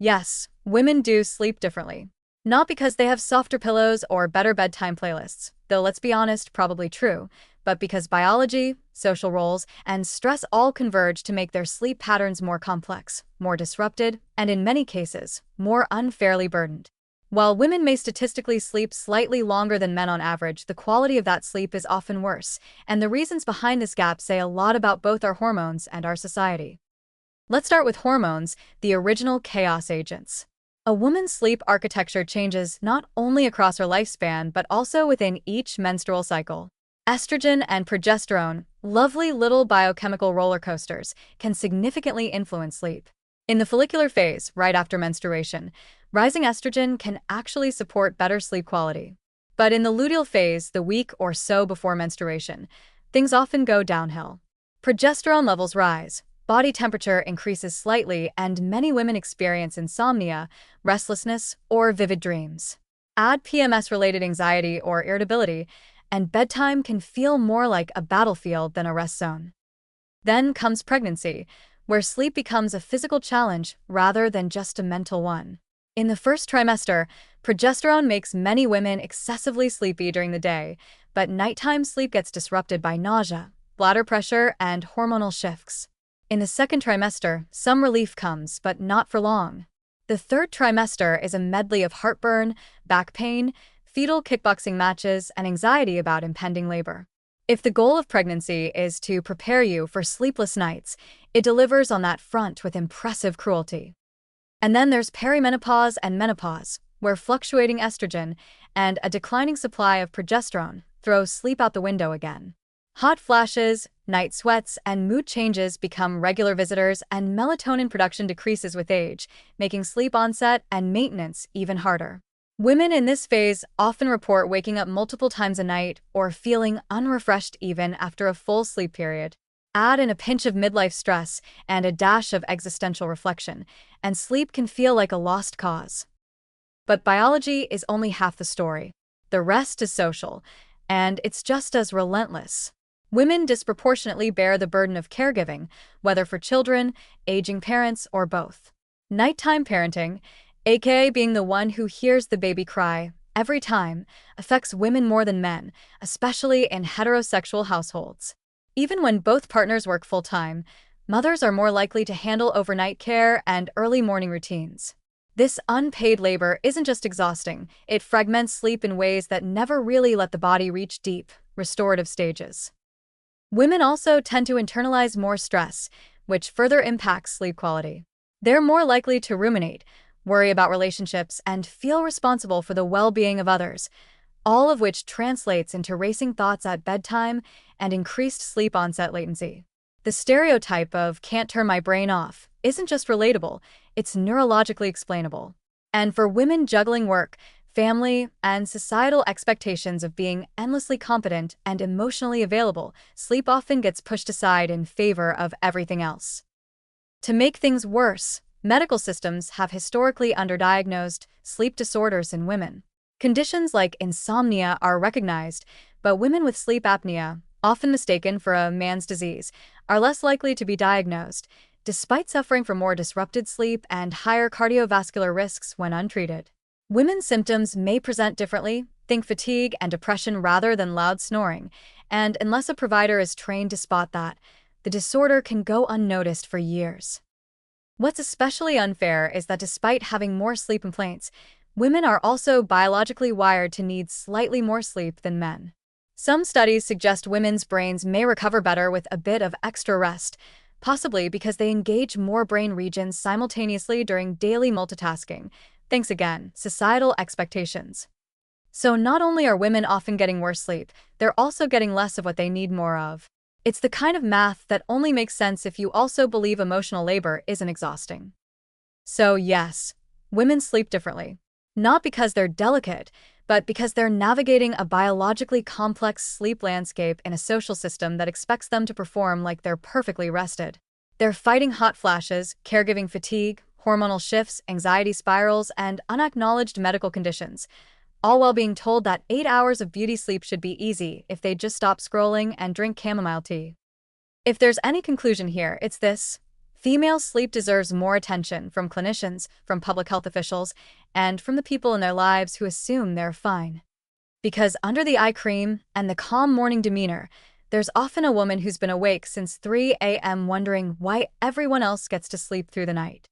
Yes, women do sleep differently. Not because they have softer pillows or better bedtime playlists, though let's be honest, probably true, but because biology, social roles, and stress all converge to make their sleep patterns more complex, more disrupted, and in many cases, more unfairly burdened. While women may statistically sleep slightly longer than men on average, the quality of that sleep is often worse, and the reasons behind this gap say a lot about both our hormones and our society. Let's start with hormones, the original chaos agents. A woman's sleep architecture changes not only across her lifespan but also within each menstrual cycle. Estrogen and progesterone, lovely little biochemical roller coasters, can significantly influence sleep. In the follicular phase, right after menstruation, rising estrogen can actually support better sleep quality. But in the luteal phase, the week or so before menstruation, things often go downhill. Progesterone levels rise, body temperature increases slightly, and many women experience insomnia, restlessness, or vivid dreams. Add PMS-related anxiety or irritability, and bedtime can feel more like a battlefield than a rest zone. Then comes pregnancy, where sleep becomes a physical challenge rather than just a mental one. In the first trimester, progesterone makes many women excessively sleepy during the day, but nighttime sleep gets disrupted by nausea, bladder pressure, and hormonal shifts. In the second trimester, some relief comes, but not for long. The third trimester is a medley of heartburn, back pain, fetal kickboxing matches, and anxiety about impending labor. If the goal of pregnancy is to prepare you for sleepless nights, it delivers on that front with impressive cruelty. And then there's perimenopause and menopause, where fluctuating estrogen and a declining supply of progesterone throw sleep out the window again. Hot flashes, night sweats, and mood changes become regular visitors, and melatonin production decreases with age, making sleep onset and maintenance even harder. Women in this phase often report waking up multiple times a night or feeling unrefreshed even after a full sleep period. Add in a pinch of midlife stress and a dash of existential reflection, and sleep can feel like a lost cause. But biology is only half the story. The rest is social, and it's just as relentless. Women disproportionately bear the burden of caregiving, whether for children, aging parents, or both. Nighttime parenting, aka being the one who hears the baby cry every time, affects women more than men, especially in heterosexual households. Even when both partners work full-time, mothers are more likely to handle overnight care and early morning routines. This unpaid labor isn't just exhausting, it fragments sleep in ways that never really let the body reach deep, restorative stages. Women also tend to internalize more stress, which further impacts sleep quality. They're more likely to ruminate, worry about relationships, and feel responsible for the well-being of others, all of which translates into racing thoughts at bedtime and increased sleep onset latency. The stereotype of "can't turn my brain off" isn't just relatable, it's neurologically explainable. And for women juggling work, family, and societal expectations of being endlessly competent and emotionally available, sleep often gets pushed aside in favor of everything else. To make things worse, medical systems have historically underdiagnosed sleep disorders in women. Conditions like insomnia are recognized, but women with sleep apnea, often mistaken for a man's disease, are less likely to be diagnosed, despite suffering from more disrupted sleep and higher cardiovascular risks when untreated. Women's symptoms may present differently, think fatigue and depression rather than loud snoring, and unless a provider is trained to spot that, the disorder can go unnoticed for years. What's especially unfair is that despite having more sleep complaints, women are also biologically wired to need slightly more sleep than men. Some studies suggest women's brains may recover better with a bit of extra rest, possibly because they engage more brain regions simultaneously during daily multitasking. Thanks again, societal expectations. So not only are women often getting worse sleep, they're also getting less of what they need more of. It's the kind of math that only makes sense if you also believe emotional labor isn't exhausting. So yes, women sleep differently. Not because they're delicate, but because they're navigating a biologically complex sleep landscape in a social system that expects them to perform like they're perfectly rested. They're fighting hot flashes, caregiving fatigue, hormonal shifts, anxiety spirals, and unacknowledged medical conditions, all while being told that 8 hours of beauty sleep should be easy if they just stop scrolling and drink chamomile tea. If there's any conclusion here, it's this: Female sleep deserves more attention from clinicians, from public health officials, and from the people in their lives who assume they're fine. Because under the eye cream and the calm morning demeanor, there's often a woman who's been awake since 3 a.m. wondering why everyone else gets to sleep through the night.